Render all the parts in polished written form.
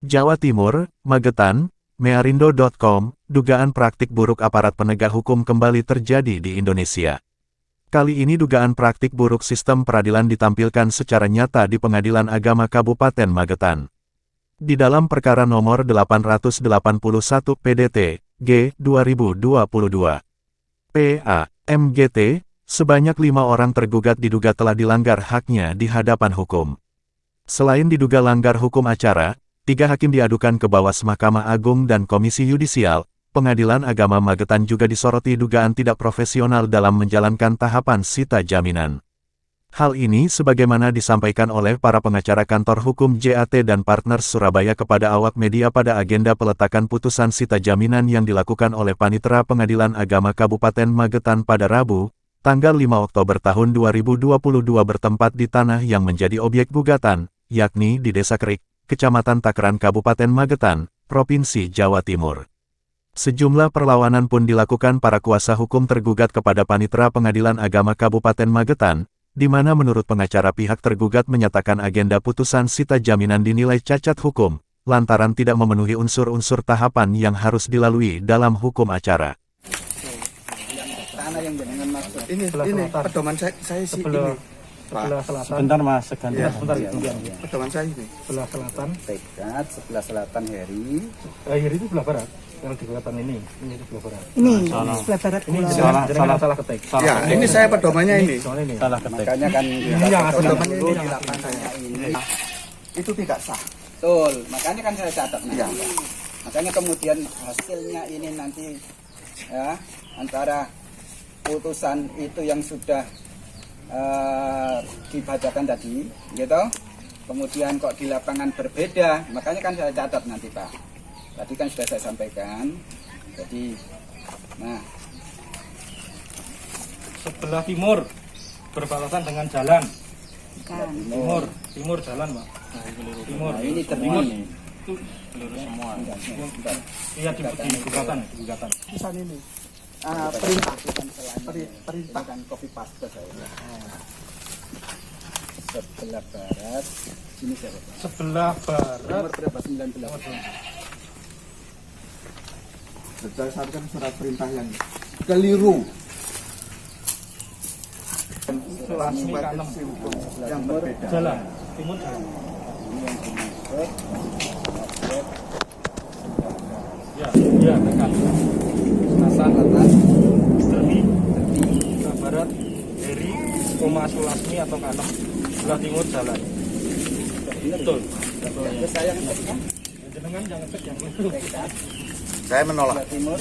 Jawa Timur, Magetan, Mearindo.com, dugaan praktik buruk aparat penegak hukum kembali terjadi di Indonesia. Kali ini dugaan praktik buruk sistem peradilan ditampilkan secara nyata di Pengadilan Agama Kabupaten Magetan. Di dalam perkara nomor 881 PDT, G, 2022. PA, MGT, sebanyak 5 orang tergugat diduga telah dilanggar haknya di hadapan hukum. Selain diduga langgar hukum acara, 3 hakim diadukan ke Bawaslu Mahkamah Agung dan Komisi Yudisial. Pengadilan Agama Magetan juga disoroti dugaan tidak profesional dalam menjalankan tahapan sita jaminan. Hal ini sebagaimana disampaikan oleh para pengacara kantor hukum JAT dan Partners Surabaya kepada awak media pada agenda peletakan putusan sita jaminan yang dilakukan oleh Panitera Pengadilan Agama Kabupaten Magetan pada Rabu, tanggal 5 Oktober tahun 2022 bertempat di tanah yang menjadi objek gugatan, yakni di Desa Kerik, Kecamatan Takran Kabupaten Magetan, Provinsi Jawa Timur. Sejumlah perlawanan pun dilakukan para kuasa hukum tergugat kepada Panitera Pengadilan Agama Kabupaten Magetan, di mana menurut pengacara pihak tergugat menyatakan agenda putusan sita jaminan dinilai cacat hukum, lantaran tidak memenuhi unsur-unsur tahapan yang harus dilalui dalam hukum acara. Tanah yang jenengan maksud ini pedoman saya sih sebelah, ini. Sebelah selatan. Sebentar Mas, Ya, Sebentar. pedoman saya ini. Sebelah selatan. Tekad sebelah selatan Heri. Akhir itu sebelah barat. Yang di selatan ini di sebelah barat. Ini Salah. sebelah barat. Ini salah ketik. Ya, ini saya pedomannya ini. Soalnya ini. Salah ketik. Makanya kan Ini yang asli. pedomannya ini Yang di asli. lapangan saya ini. Itu tidak sah. Betul, makanya kan saya catat nanti. Ya. Makanya kemudian hasilnya ini nanti ya antara putusan itu yang sudah dibacakan tadi, gitu. Kemudian kok di lapangan berbeda, makanya kan saya catat nanti Pak. Tadi kan sudah saya sampaikan. Jadi, nah Sebelah timur berbatasan dengan jalan. Timur jalan, Pak. Timur. nah, ini Timur. termoni. Itu semua. Iya di gugatan. Putusan ini. Perintah. Bukan copy paste saya. Sebelah barat, sini saya Pak. Sebelah barat. Nomor berapa? 19. Berdasarkan surat perintah yang keliru. Lasmi kanem. Yang berbeda. Jalan. Timur jalan. Ini yang dimaksud. Ya, tekan. Selatan, Dermi, sebelah barat, Heri, Sulasmi atau Kanem, sebelah timur jalan. Betul. Terus saya ngetiknya Jenengan jangan cek yang itu. Saya menolak. sebelah timur.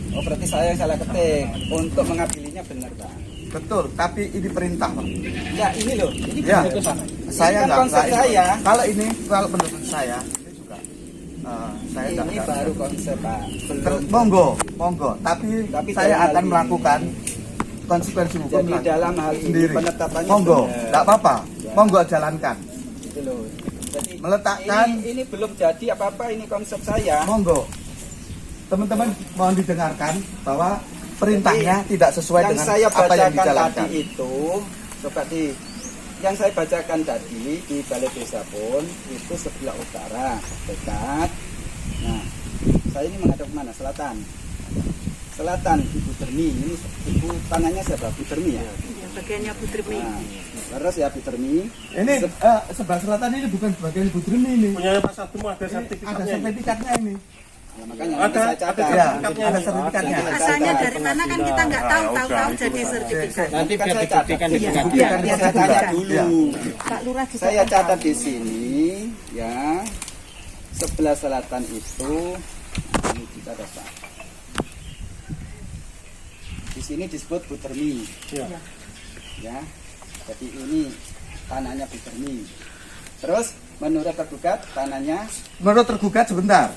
Oh berarti saya yang salah ketik. Untuk mengadilinya benar Pak. Betul, tapi ini perintah, Pak. Ya ini loh, ini Ya. keputusan. Saya Ini kan enggak konsep saya. Kalau menurut saya ini juga saya Ini enggak baru konsep Pak. Belum. monggo. Tapi Tapi saya dalam akan hal ini- melakukan konsekuensi hukum Jadi dalam hal ini sendiri. penetapannya Monggo, benar. enggak apa-apa. Ya. Monggo jalankan. Gitu loh. Jadi Meletakkan- ini belum jadi apa-apa, ini konsep saya. Monggo. Teman-teman mohon didengarkan bahwa perintahnya tidak sesuai Yang dengan saya apa yang bacakan dijalankan. tadi itu seperti yang saya bacakan tadi di Balai Desa pun itu sebelah utara dekat. Nah, saya ini menghadap mana? Selatan. Selatan Ibu Dermi. Ini ibu tanahnya siapa? Bu Dermi ya. Bagiannya Putri Mi. Nah, terus ya Bu Dermi. Ini sebelah selatan ini bukan bagian Budremi ini. Punya Pak Sabtu ada Ada sertifikatnya. sertifikatnya ini. Nah, makanya nanti saya catat. Ya, ada sertifikatnya. Asalnya dari mana kan kita nggak tahu jadi sertifikat. Nanti biar dibuktikan di Iya, pengadilan. biar Saya tanya dibuktikan. dulu. Ya. Pak Lurah juga Saya kan catat tahu. di sini ya. Sebelah selatan itu ini kita data. Di sini disebut Butermi. Ya. Ya. Jadi ini tanahnya Butermi. Terus menurut tergugat tanahnya Menurut tergugat sebentar.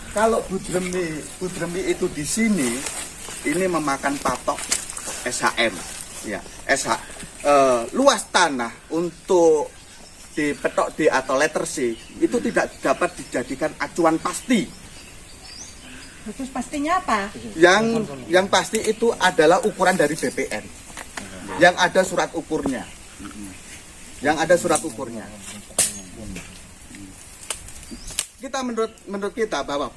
Kalau Budremi itu di sini, ini memakan patok SHM, ya luas tanah untuk dipetok D atau letter C itu tidak dapat dijadikan acuan pasti. Terus pastinya apa? Yang pasti itu adalah ukuran dari BPN, yang ada surat ukurnya. yang ada surat ukurnya. Kita menurut kita bahwa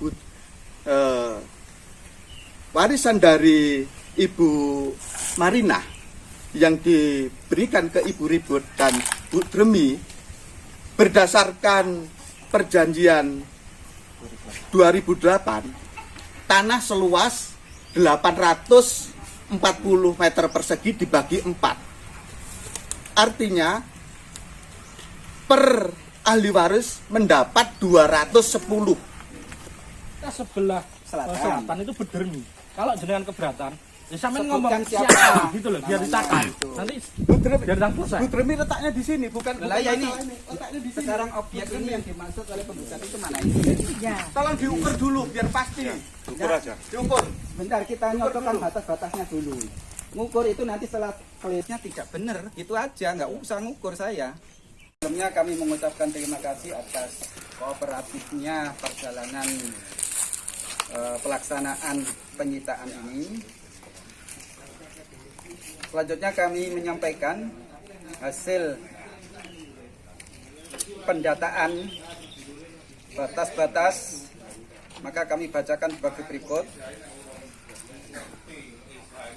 warisan dari Ibu Marina yang diberikan ke Ibu Ribut dan Bu Dremi berdasarkan perjanjian 2008, tanah seluas 840 meter persegi dibagi 4. Artinya per ahli waris mendapat 210. Kita sebelah selatan itu Bedermi. Kalau jenengan keberatan, ya sampean Sebutkan ngomong siapa. siapa gitu loh, biar Namanya dicatat. itu. Nanti Bu Dremi, biar tanggung saya. Bu Dremi letaknya di sini, bukan Lah ya ini. masalah letaknya di sini. Sekarang objek ini yang dimaksud oleh penggugat itu mana ini? Ya. Tolong diukur dulu biar pasti. Ukur aja. Diukur. Bentar, kita nyocokkan batas-batasnya dulu. Ngukur itu nanti setelah klipnya tidak benar, gitu aja, nggak usah ngukur saya. Sebelumnya kami mengucapkan terima kasih atas kooperatifnya perjalanan pelaksanaan penyitaan ini. Selanjutnya kami menyampaikan hasil pendataan batas-batas, maka kami bacakan sebagai berikut.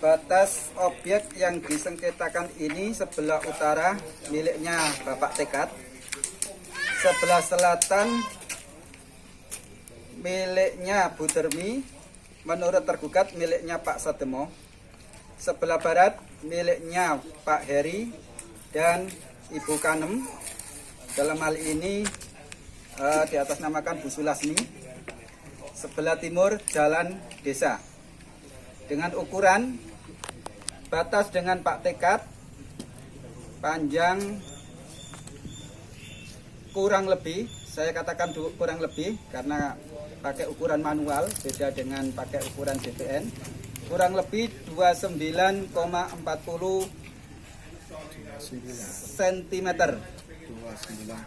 Batas objek yang disengketakan ini sebelah utara miliknya Bapak Tekad, sebelah selatan miliknya Bu Dermi, menurut tergugat miliknya Pak Sademo, sebelah barat miliknya Pak Heri dan Ibu Kanem, dalam hal ini diatasnamakan Bu Sulasmi, sebelah timur Jalan Desa. Dengan ukuran batas dengan Pak Tekad panjang kurang lebih, saya katakan kurang lebih karena pakai ukuran manual, beda dengan pakai ukuran DPN, kurang lebih 29,40 cm. 29,40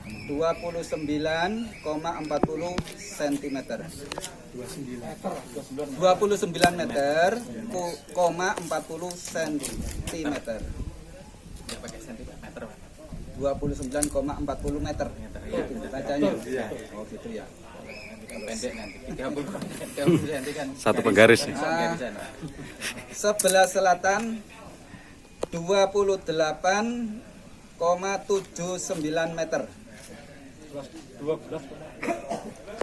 cm. 29 meter, 40 cm. 29,40 meter. Oh, gitu bacanya. Oh, gitu ya. Pendek nanti 30 cm kan. Satu penggaris. Sebelah selatan 28,79 meter. 12.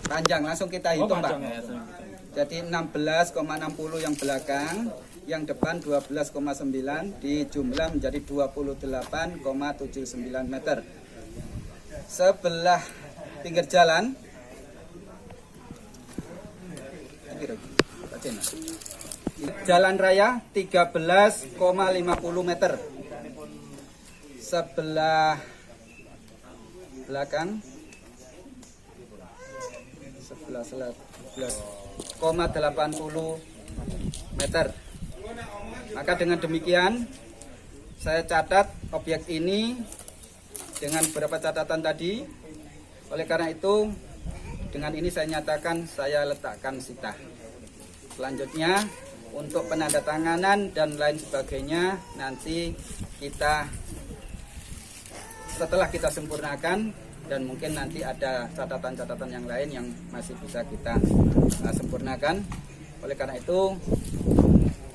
Panjang, langsung kita hitung, Pak. panjang. Jadi 16,60 yang belakang, yang depan 12,9, dijumlah menjadi 28,79 meter. Sebelah pinggir jalan, jalan raya 13,50 meter. Sebelah belakang sebelah 11,80 meter. Maka dengan demikian saya catat objek ini dengan beberapa catatan tadi. Oleh karena itu dengan ini saya nyatakan saya letakkan sitah. Selanjutnya untuk penandatanganan dan lain sebagainya nanti kita setelah kita sempurnakan, dan mungkin nanti ada catatan-catatan yang lain yang masih bisa kita sempurnakan. Oleh karena itu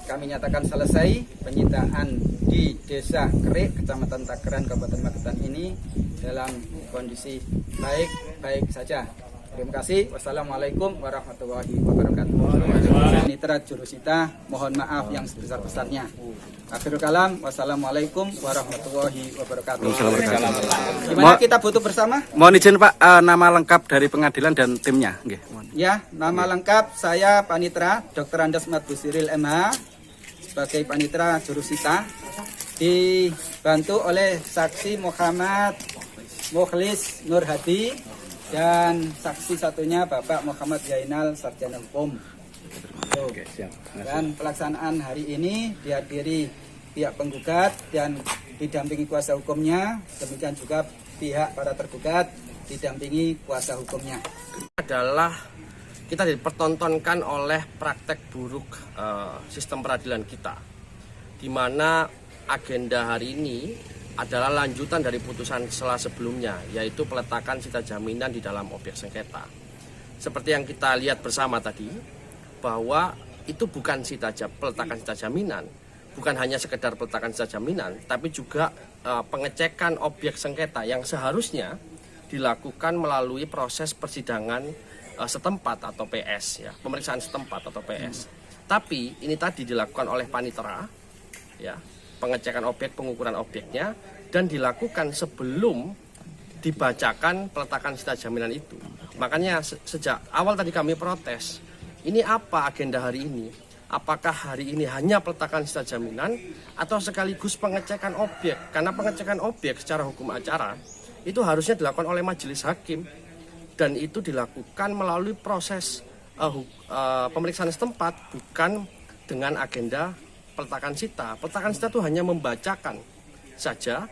kami nyatakan selesai penyitaan di Desa Kerik, Kecamatan Takeran, Kabupaten Magetan ini dalam kondisi baik-baik saja. Terima kasih. Wassalamualaikum warahmatullahi wabarakatuh. Mitra Jurusita, mohon maaf yang sebesar-besarnya. Akhirul kalam, wassalamualaikum warahmatullahi wabarakatuh. Gimana kita butuh bersama? Mohon izin Pak, nama lengkap dari pengadilan dan timnya. Nggih, mohon. Ya, nama lengkap saya Panitra Dr. Andes Madbusiril MH sebagai Panitra Jurusita, dibantu oleh saksi Muhammad Mukhlis Nur Hadi dan saksi satunya Bapak Muhammad Zainal Sarjana Hukum. Oke, siap. Dan pelaksanaan hari ini dihadiri pihak penggugat dan didampingi kuasa hukumnya, demikian juga pihak para tergugat didampingi kuasa hukumnya. Adalah kita dipertontonkan oleh praktek buruk sistem peradilan kita, di mana agenda hari ini adalah lanjutan dari putusan sela sebelumnya, yaitu peletakan sita jaminan di dalam objek sengketa. Seperti yang kita lihat bersama tadi, bahwa itu bukan peletakan sita jaminan, bukan hanya sekedar peletakan sita jaminan, tapi juga pengecekan objek sengketa yang seharusnya dilakukan melalui proses persidangan setempat atau PS, ya, pemeriksaan setempat atau PS. Tapi ini tadi dilakukan oleh panitera, ya, pengecekan objek, pengukuran objeknya, dan dilakukan sebelum dibacakan peletakan sita jaminan itu. Makanya sejak awal tadi kami protes, ini apa agenda hari ini? Apakah hari ini hanya peletakan sita jaminan atau sekaligus pengecekan objek? Karena pengecekan objek secara hukum acara itu harusnya dilakukan oleh majelis hakim, dan itu dilakukan melalui proses pemeriksaan setempat, bukan dengan agenda peletakan sita. Peletakan sita itu hanya membacakan saja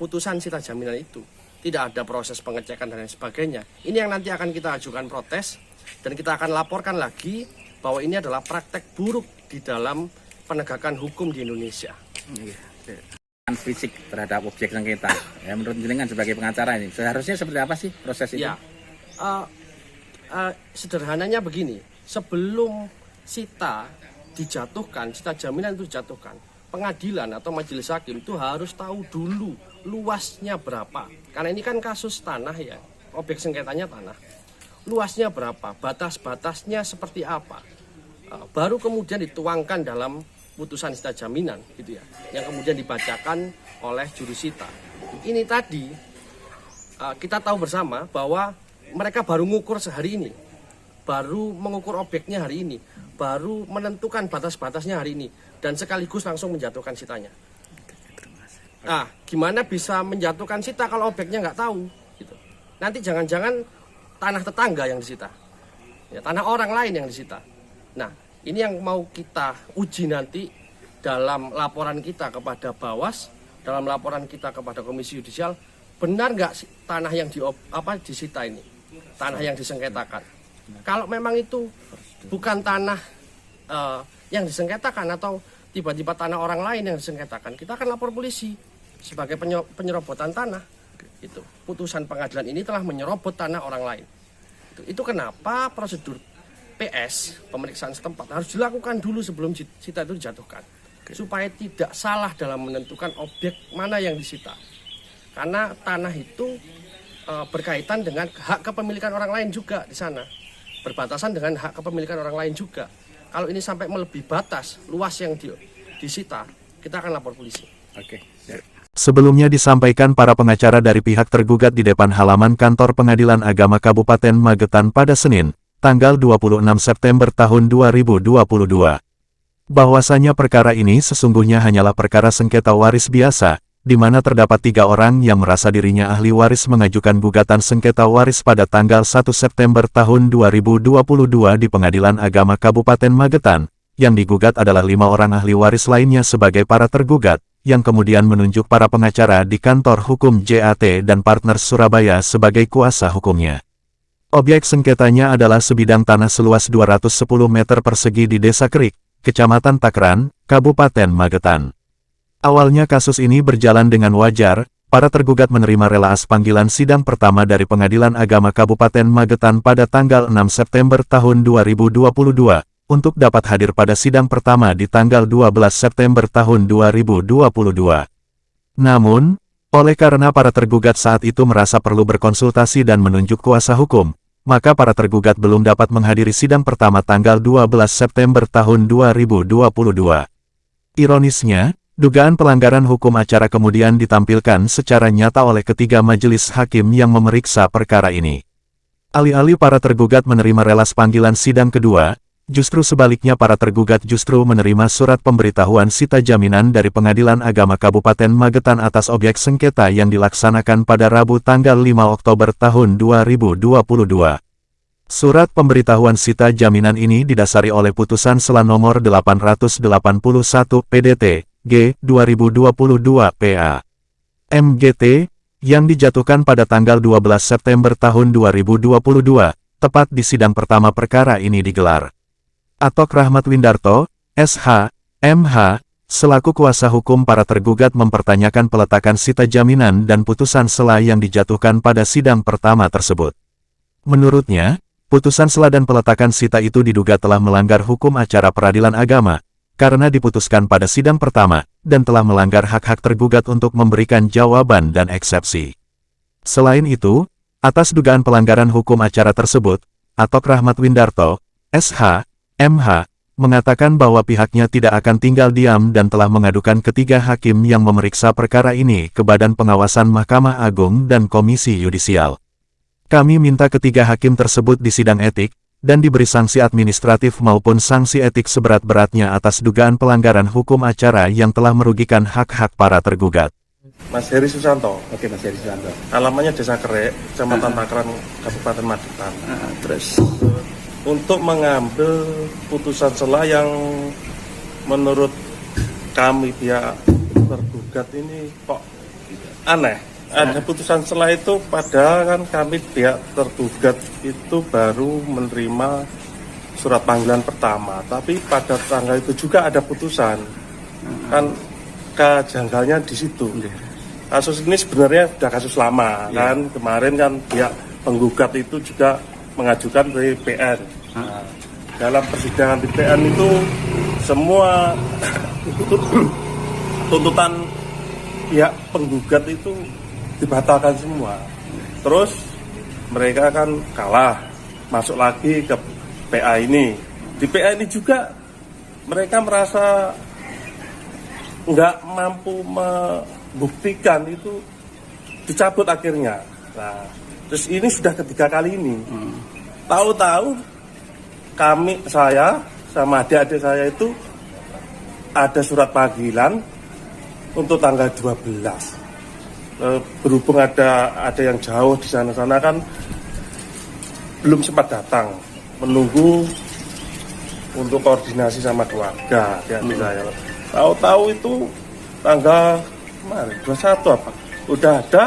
putusan sita jaminan itu. Tidak ada proses pengecekan dan lain sebagainya. Ini yang nanti akan kita ajukan protes, dan kita akan laporkan lagi bahwa ini adalah praktek buruk di dalam penegakan hukum di Indonesia. Fisik terhadap objek sengketa. Ya, menurut jenengan sebagai pengacara ini seharusnya seperti apa sih proses itu? Ya, sederhananya begini, sebelum sita dijatuhkan, sita jaminan itu dijatuhkan, pengadilan atau majelis hakim itu harus tahu dulu luasnya berapa. Karena ini kan kasus tanah, ya, objek sengketanya tanah. Luasnya berapa, batas-batasnya seperti apa. Baru kemudian dituangkan dalam putusan sita jaminan, gitu ya, yang kemudian dibacakan oleh jurusita. Ini tadi kita tahu bersama bahwa mereka baru mengukur sehari ini, baru mengukur objeknya hari ini, baru menentukan batas-batasnya hari ini, dan sekaligus langsung menjatuhkan sitanya. Nah, gimana bisa menjatuhkan sita kalau objeknya nggak tahu? Gitu. Nanti jangan-jangan tanah tetangga yang disita, ya, tanah orang lain yang disita. Nah, ini yang mau kita uji nanti dalam laporan kita kepada Bawas, dalam laporan kita kepada Komisi Yudisial, benar nggak tanah yang disita ini, tanah yang disengketakan. Kalau memang itu bukan tanah yang disengketakan atau tiba-tiba tanah orang lain yang disengketakan, kita akan lapor polisi sebagai penyerobotan tanah. Itu putusan pengadilan ini telah menyerobot tanah orang lain. Itu kenapa prosedur PS, pemeriksaan setempat, harus dilakukan dulu sebelum sita itu dijatuhkan, supaya tidak salah dalam menentukan objek mana yang disita. Karena tanah itu berkaitan dengan hak kepemilikan orang lain juga di sana, berbatasan dengan hak kepemilikan orang lain juga. Kalau ini sampai melebihi batas luas yang disita, kita akan lapor polisi. Oke. Sebelumnya disampaikan para pengacara dari pihak tergugat di depan halaman kantor Pengadilan Agama Kabupaten Magetan pada Senin, tanggal 26 September tahun 2022. Bahwasanya perkara ini sesungguhnya hanyalah perkara sengketa waris biasa, di mana terdapat 3 orang yang merasa dirinya ahli waris mengajukan gugatan sengketa waris pada tanggal 1 September tahun 2022 di Pengadilan Agama Kabupaten Magetan. Yang digugat adalah 5 orang ahli waris lainnya sebagai para tergugat, yang kemudian menunjuk para pengacara di kantor hukum JAT dan Partners Surabaya sebagai kuasa hukumnya. Objek sengketanya adalah sebidang tanah seluas 210 meter persegi di Desa Kerik, Kecamatan Takran, Kabupaten Magetan. Awalnya kasus ini berjalan dengan wajar, para tergugat menerima relaas panggilan sidang pertama dari Pengadilan Agama Kabupaten Magetan pada tanggal 6 September tahun 2022, untuk dapat hadir pada sidang pertama di tanggal 12 September tahun 2022. Namun, oleh karena para tergugat saat itu merasa perlu berkonsultasi dan menunjuk kuasa hukum, maka para tergugat belum dapat menghadiri sidang pertama tanggal 12 September tahun 2022. Ironisnya, dugaan pelanggaran hukum acara kemudian ditampilkan secara nyata oleh ketiga majelis hakim yang memeriksa perkara ini. Alih-alih para tergugat menerima relaas panggilan sidang kedua, justru sebaliknya para tergugat justru menerima surat pemberitahuan sita jaminan dari Pengadilan Agama Kabupaten Magetan atas objek sengketa yang dilaksanakan pada Rabu tanggal 5 Oktober tahun 2022. Surat pemberitahuan sita jaminan ini didasari oleh putusan sela nomor 881 PDT, G, 2022 PA. MGT, yang dijatuhkan pada tanggal 12 September tahun 2022, tepat di sidang pertama perkara ini digelar. Atok Rahmat Windarto, SH, MH, selaku kuasa hukum para tergugat mempertanyakan peletakan sita jaminan dan putusan sela yang dijatuhkan pada sidang pertama tersebut. Menurutnya, putusan sela dan peletakan sita itu diduga telah melanggar hukum acara peradilan agama, karena diputuskan pada sidang pertama, dan telah melanggar hak-hak tergugat untuk memberikan jawaban dan eksepsi. Selain itu, atas dugaan pelanggaran hukum acara tersebut, Atok Rahmat Windarto, SH, MH, mengatakan bahwa pihaknya tidak akan tinggal diam dan telah mengadukan ketiga hakim yang memeriksa perkara ini ke Badan Pengawasan Mahkamah Agung dan Komisi Yudisial. Kami minta ketiga hakim tersebut disidang etik, dan diberi sanksi administratif maupun sanksi etik seberat-beratnya atas dugaan pelanggaran hukum acara yang telah merugikan hak-hak para tergugat. Mas Heri Susanto. Oke, Mas Heri Susanto. Alamannya Desa Kerek, Kecamatan Takran, Kabupaten Magetan. Terus Untuk mengambil putusan sela yang menurut kami pihak tergugat ini kok aneh. Ada putusan sela itu padahal kan kami pihak tergugat itu baru menerima surat panggilan pertama. Tapi pada tanggal itu juga ada putusan. Kan kejanggalnya di situ. Kasus ini sebenarnya sudah kasus lama kan. Kemarin kan pihak penggugat itu juga mengajukan ke PN. Nah, dalam persidangan di PN itu semua tuntutan pihak penggugat itu dibatalkan semua. Terus mereka kan kalah, masuk lagi ke PA ini. Di PA ini juga mereka merasa nggak mampu membuktikan, itu dicabut akhirnya. Nah, terus ini sudah ketiga kali ini. Tahu-tahu saya sama adik-adik saya itu ada surat panggilan untuk tanggal 12. Berhubung ada yang jauh di sana kan belum sempat datang, menunggu untuk koordinasi sama keluarga adik-adik saya. Tahu-tahu itu tanggal kemarin 21 apa? Udah ada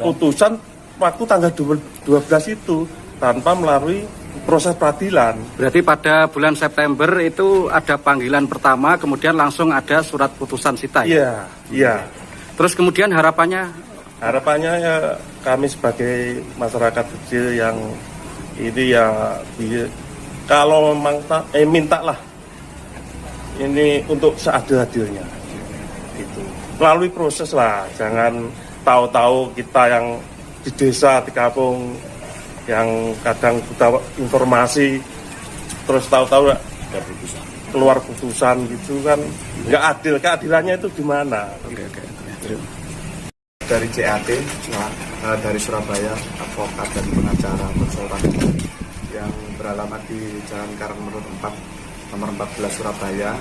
putusan waktu tanggal 12 itu tanpa melalui proses peradilan. Berarti pada bulan September itu ada panggilan pertama, kemudian langsung ada surat putusan sita ya? Iya. Terus kemudian harapannya ya kami sebagai masyarakat kecil yang ini ya kalau memang minta lah ini untuk seadil-adilnya gitu. Melalui proses lah, jangan tahu-tahu kita yang di desa, di kampung yang kadang buta informasi terus tahu-tahu keluar putusan gitu kan nggak adil. Keadilannya itu gimana? Dari CAT, dari Surabaya, advokat dan pengacara konsultan yang beralamat di Jalan Karangmenur 4, nomor 14 Surabaya.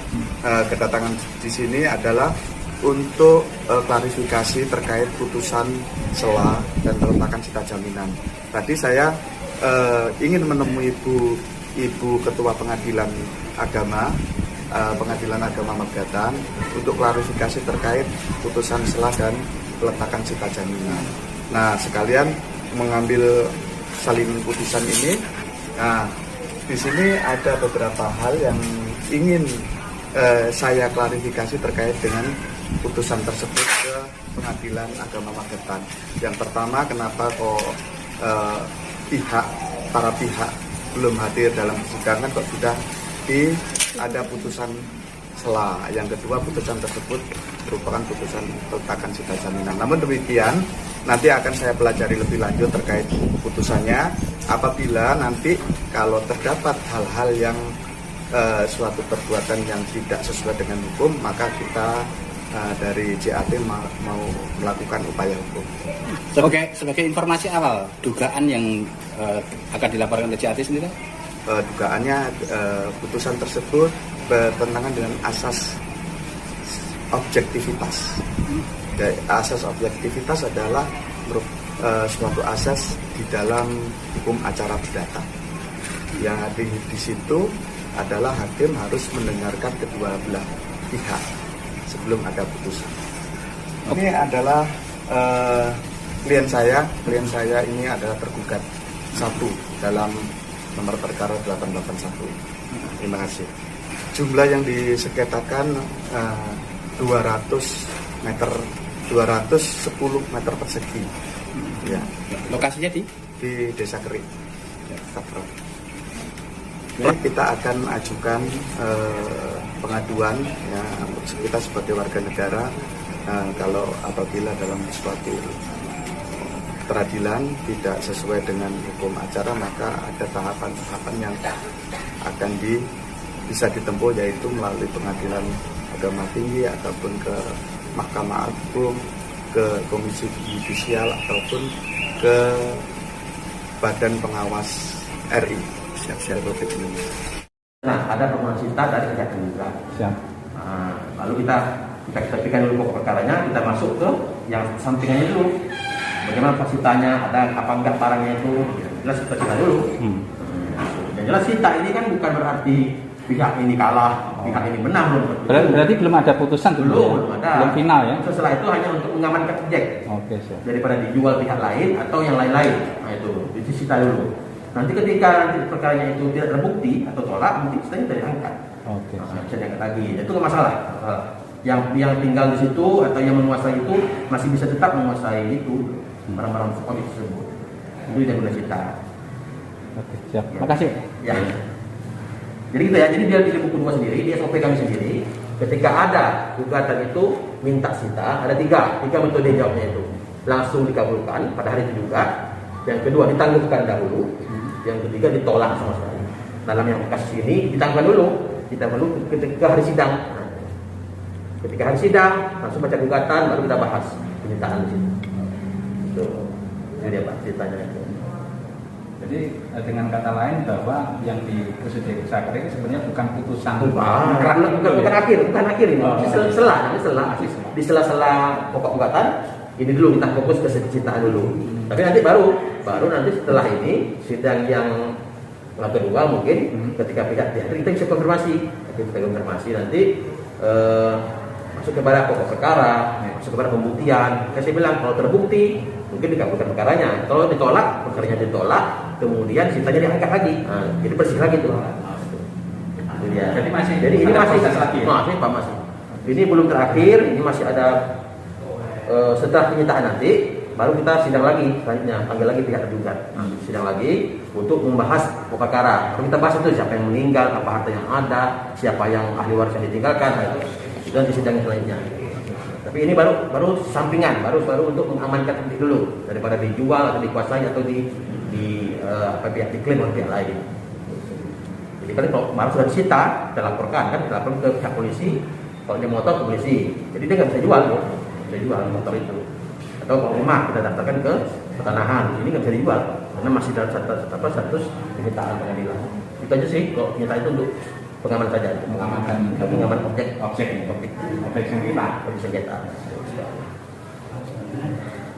Kedatangan di sini adalah untuk klarifikasi terkait putusan sela dan peletakan sita jaminan. Tadi saya ingin menemui Ibu Ketua Pengadilan Agama Magetan untuk klarifikasi terkait putusan sela dan peletakan sita jaminan. Nah, sekalian mengambil salinan putusan ini. Nah, di sini ada beberapa hal yang ingin saya klarifikasi terkait dengan putusan tersebut ke Pengadilan Agama Magetan. Yang pertama, kenapa kok para pihak belum hadir dalam persidangan, kok sudah ada putusan sela. Yang kedua, putusan tersebut merupakan putusan peletakan sita jaminan. Namun demikian, nanti akan saya pelajari lebih lanjut terkait putusannya. Apabila nanti kalau terdapat hal-hal yang suatu perbuatan yang tidak sesuai dengan hukum, maka kita dari JAT mau melakukan upaya hukum. Sebagai informasi awal, dugaan yang akan dilaporkan oleh JAT sendiri? Dugaannya putusan tersebut bertentangan dengan asas objektivitas. Asas objektivitas adalah suatu asas di dalam hukum acara perdata. Yang ada di situ adalah hakim harus mendengarkan kedua belah pihak sebelum ada putusan. Ini adalah klien saya ini adalah tergugat 1 dalam nomor perkara 881. Terima kasih. jumlah yang disengketakan 210 meter persegi. Ya, Lokasinya di? di Desa Kering. Ini kita akan ajukan pengaduan ya, kita sebagai warga negara kalau apabila dalam suatu peradilan tidak sesuai dengan hukum acara, maka ada tahapan-tahapan yang akan bisa ditempuh, yaitu melalui pengadilan agama tinggi ataupun ke Mahkamah Agung, ke Komisi Yudisial ataupun ke Badan Pengawas RI. Republik Indonesia. Nah, ada permohonan sita dari pihak tergugat. Nah, lalu kita tepikan dulu pokok perkaranya, kita masuk ke yang sampingannya dulu. Bagaimana sitanya, ada apa enggak barangnya itu, jelas kita cita dulu. Yang jelas sita ini kan bukan berarti pihak ini kalah, pihak ini menang belum. Berarti belum ada putusan dulu. Belum ada. Belum final ya. Setelah itu hanya untuk mengamankan objek. Oke, siap. Daripada dijual pihak lain atau yang lain-lain. Nah itu disita dulu. Nanti ketika nanti perkaranya itu tidak terbukti atau tolak, mungkin sitanya tidak diangkat. Oke. Bisa diangkat lagi. Itu nggak masalah. Yang tinggal di situ atau yang menguasai itu masih bisa tetap menguasai itu barang-barang objek tersebut. Itu tidak boleh sita. Oke, siap. Makasih. Ya. Jadi gitu ya. Jadi dia di buku 2 sendiri, dia SOP kami sendiri. Ketika ada gugatan itu minta sita, ada tiga metode jawabnya itu. Langsung dikabulkan pada hari itu juga. Yang kedua ditangguhkan dahulu. Yang ketiga ditolak sama sekali. Dalam yang kasus ini ditangguhkan dulu ketika hari sidang. Nah, ketika hari sidang langsung baca gugatan, baru kita bahas permintaan di situ. Itu dia Pak ceritanya itu. Jadi dengan kata lain bahwa yang di Desa Kering sebenarnya bukan putusan. Bukan akhir ini. Selah. Di sela-sela pokok gugatan ini dulu kita fokus ke citaan dulu. Tapi nanti baru nanti setelah ini sidang yang kedua mungkin ketika pihak kita bisa konfirmasi. Nanti masuk kepada pokok perkara, masuk kepada pembuktian. Saya bilang kalau terbukti mungkin dikabulkan perkaranya. Kalau ditolak, perkaranya ditolak, kemudian sitanya diangkat lagi. Nah, jadi bersih lagi tuh. Itu dia. Jadi ini masih lagi. Masih. Ini belum terakhir, ini masih ada setelah penyitaan nanti baru kita sidang lagi selanjutnya, panggil lagi pihak tergugat. Sidang lagi untuk membahas pokok perkara. Kalau kita bahas itu siapa yang meninggal, apa harta yang ada, siapa yang ahli waris yang ditinggalkan, itu nanti sidang selanjutnya. Tapi ini baru sampingan, baru untuk mengamankan dulu daripada dijual atau dikuasai atau pihak diklaim oleh pihak lain. Jadi kan kalau kemarin sudah disita, kita laporkan ke pihak polisi, kalau dia motor ke polisi, jadi dia nggak bisa jual, motor itu. Atau kalau rumah kita daftarkan ke pertanahan, ini nggak bisa dijual karena masih dalam status penyitaan pengadilan. Itu aja sih, kalau penyitaan itu untuk pengaman saja, pengaman objek sengketa.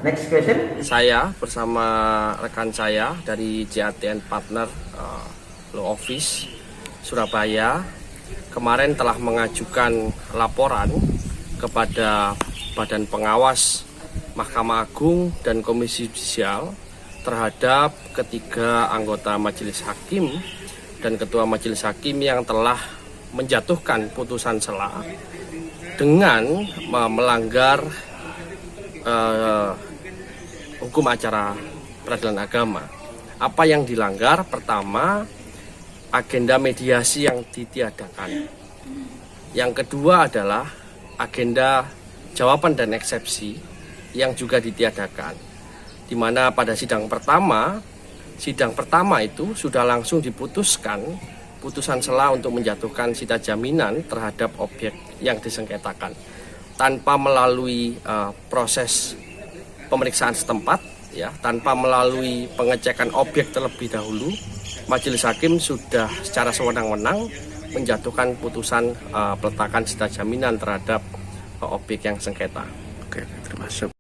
Next question. Saya bersama rekan saya dari JATN Partner Law Office Surabaya kemarin telah mengajukan laporan kepada Badan Pengawas Mahkamah Agung dan Komisi Yudisial terhadap ketiga anggota Majelis Hakim dan Ketua Majelis Hakim yang telah menjatuhkan putusan sela dengan melanggar hukum acara peradilan agama. Apa yang dilanggar? Pertama, agenda mediasi yang ditiadakan. Yang kedua adalah agenda jawaban dan eksepsi yang juga ditiadakan, di mana pada sidang pertama itu sudah langsung diputuskan putusan sela untuk menjatuhkan sita jaminan terhadap objek yang disengketakan tanpa melalui proses pemeriksaan setempat, ya, tanpa melalui pengecekan objek terlebih dahulu. Majelis Hakim sudah secara sewenang-wenang menjatuhkan putusan peletakan sita jaminan terhadap objek yang sengketa. Oke, terima kasih.